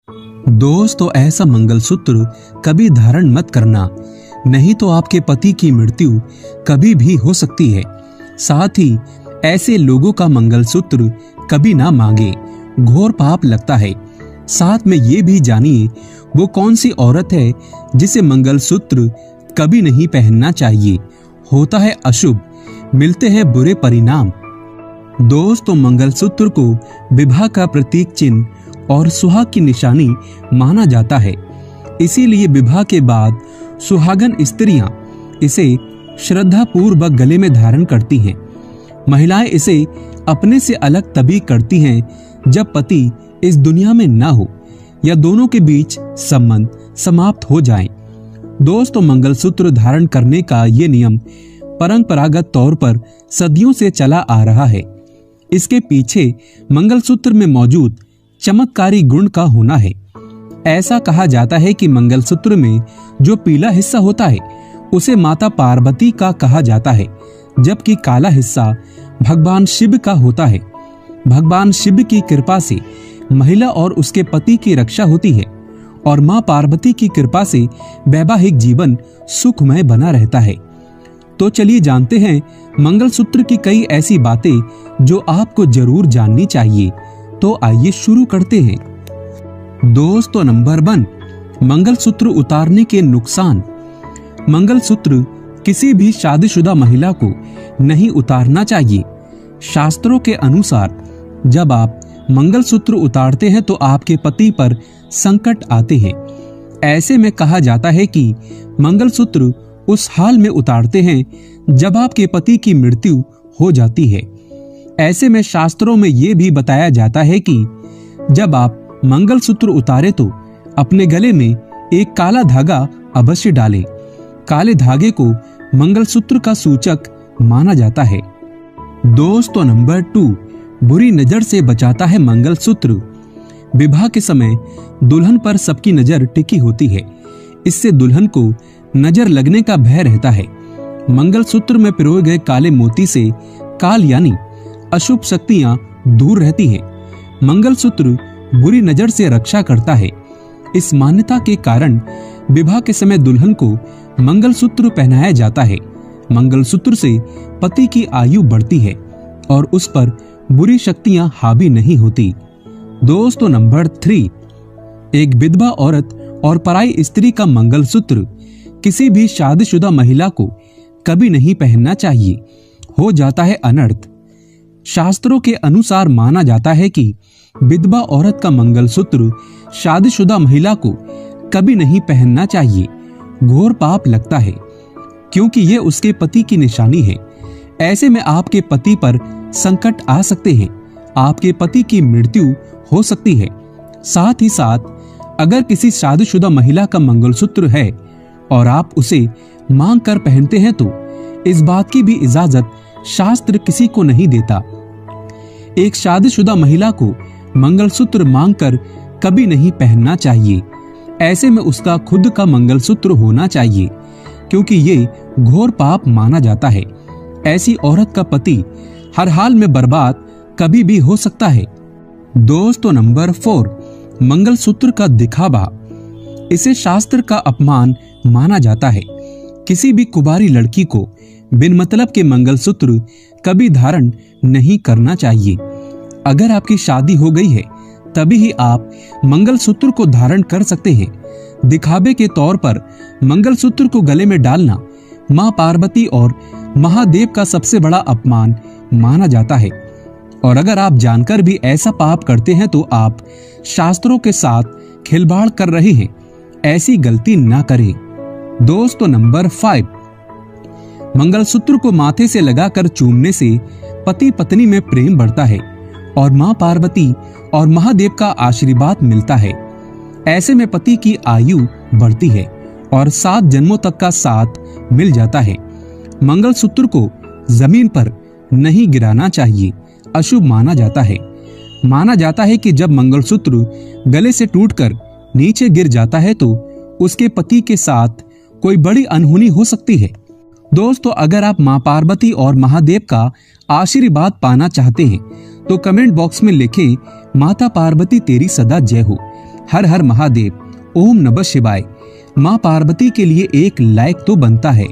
दोस्तों, ऐसा मंगलसूत्र कभी धारण मत करना, नहीं तो आपके पति की मृत्यु कभी भी हो सकती है। साथ ही ऐसे लोगों का मंगलसूत्र कभी ना मांगे, घोर पाप लगता है। साथ में ये भी जानिए वो कौन सी औरत है जिसे मंगलसूत्र कभी नहीं पहनना चाहिए। होता है अशुभ, मिलते हैं बुरे परिणाम। दोस्तों, मंगलसूत्र को विवाह का प्रतीक चिन्ह और सुहाग की निशानी माना जाता है। इसीलिए विवाह के बाद सुहागन स्त्रियां इसे श्रद्धा पूर्वक गले में धारण करती हैं। महिलाएं इसे अपने से अलग तभी करती हैं जब पति इस दुनिया में ना हो या दोनों के बीच संबंध समाप्त हो जाएं। दोस्तों, मंगलसूत्र धारण करने का ये नियम परंपरागत तौर पर सदियों से चला आ रहा है। इसके पीछे मंगलसूत्र में मौजूद चमत्कारी गुण का होना है। ऐसा कहा जाता है कि मंगलसूत्र में जो पीला हिस्सा होता है उसे माता पार्वती का कहा जाता है, जबकि काला हिस्सा भगवान शिव का होता है। भगवान शिव की कृपा से महिला और उसके पति की रक्षा होती है और मां पार्वती की कृपा से वैवाहिक जीवन सुखमय बना रहता है। तो चलिए जानते हैं मंगलसूत्र की कई ऐसी बातें जो आपको जरूर जाननी चाहिए। तो आइए शुरू करते हैं। दोस्तों, नंबर 1, मंगलसूत्र उतारने के नुकसान। मंगलसूत्र किसी भी शादीशुदा महिला को नहीं उतारना चाहिए। शास्त्रों के अनुसार जब आप मंगलसूत्र उतारते हैं तो आपके पति पर संकट आते हैं। ऐसे में कहा जाता है कि मंगलसूत्र उस हाल में उतारते हैं जब आपके पति की मृत्यु हो जाती है। ऐसे में शास्त्रों में यह भी बताया जाता है कि जब आप मंगलसूत्र उतारे तो अपने गले में एक काला धागा अवश्य डालें। काले धागे को मंगलसूत्र का सूचक माना जाता है। दोस्तों, नंबर 2, बुरी नजर से बचाता है मंगलसूत्र। विवाह के समय दुल्हन पर सबकी नजर टिकी होती है। इससे दुल्हन को नजर लगने का भय रहता है। मंगलसूत्र में पिरोए गए काले मोती से काल यानी अशुभ शक्तियां दूर रहती हैं। मंगलसूत्र बुरी नजर से रक्षा करता है। इस मान्यता के कारण विवाह के समय दुल्हन को मंगलसूत्र पहनाया जाता है। मंगलसूत्र से पति की आयु बढ़ती है और उस पर बुरी शक्तियां हावी नहीं होती। दोस्तों, नंबर 3, एक विधवा औरत और पराई स्त्री का मंगलसूत्र किसी भी शादीशुदा महिला को कभी नहीं पहनना चाहिए। हो जाता है अनर्थ। शास्त्रों के अनुसार माना जाता है कि विधवा औरत का मंगलसूत्र शादीशुदा महिला को कभी नहीं पहनना चाहिए। घोर पाप लगता है क्योंकि यह उसके पति की निशानी है। ऐसे में आपके पति पर संकट आ सकते हैं, आपके पति की मृत्यु हो सकती है। साथ ही साथ अगर किसी शादीशुदा महिला का मंगलसूत्र है और आप उसे मांग कर पहनते हैं तो इस बात की भी इजाजत शास्त्र किसी को नहीं देता। एक शादीशुदा महिला को मंगलसूत्र मांगकर कभी नहीं पहनना चाहिए। ऐसे में उसका खुद का मंगलसूत्र होना चाहिए क्योंकि ये घोर पाप माना जाता है। ऐसी औरत का पति हर हाल में बर्बाद कभी भी हो सकता है। दोस्तों, नंबर 4, मंगलसूत्र का दिखावा। इसे शास्त्र का अपमान माना जाता है। किसी भी कुंवारी लड़की को बिन मतलब के मंगलसूत्र कभी धारण नहीं करना चाहिए। अगर आपकी शादी हो गई है तभी ही आप मंगलसूत्र को धारण कर सकते हैं। दिखावे के तौर पर मंगलसूत्र को गले में डालना मां पार्वती और महादेव का सबसे बड़ा अपमान माना जाता है। और अगर आप जानकर भी ऐसा पाप करते हैं तो आप शास्त्रों के साथ खिलवाड़ कर रहे हैं। ऐसी गलती ना करें। दोस्तों, नंबर 5, मंगलसूत्र को माथे से लगाकर चूमने से पति पत्नी में प्रेम बढ़ता है और मां पार्वती और महादेव का आशीर्वाद मिलता है। ऐसे में पति की आयु बढ़ती है और 7 जन्मों तक का साथ मिल जाता है। मंगलसूत्र को जमीन पर नहीं गिराना चाहिए, अशुभ माना जाता है। माना जाता है कि जब मंगलसूत्र गले से टूटकर नीचे गिर जाता है तो उसके पति के साथ कोई बड़ी अनहोनी हो सकती है। दोस्तों, अगर आप मां पार्वती और महादेव का आशीर्वाद पाना चाहते हैं तो कमेंट बॉक्स में लिखें, माता पार्वती तेरी सदा जय हो। हर हर महादेव, ओम नमः शिवाय। माँ पार्वती के लिए एक लाइक तो बनता है।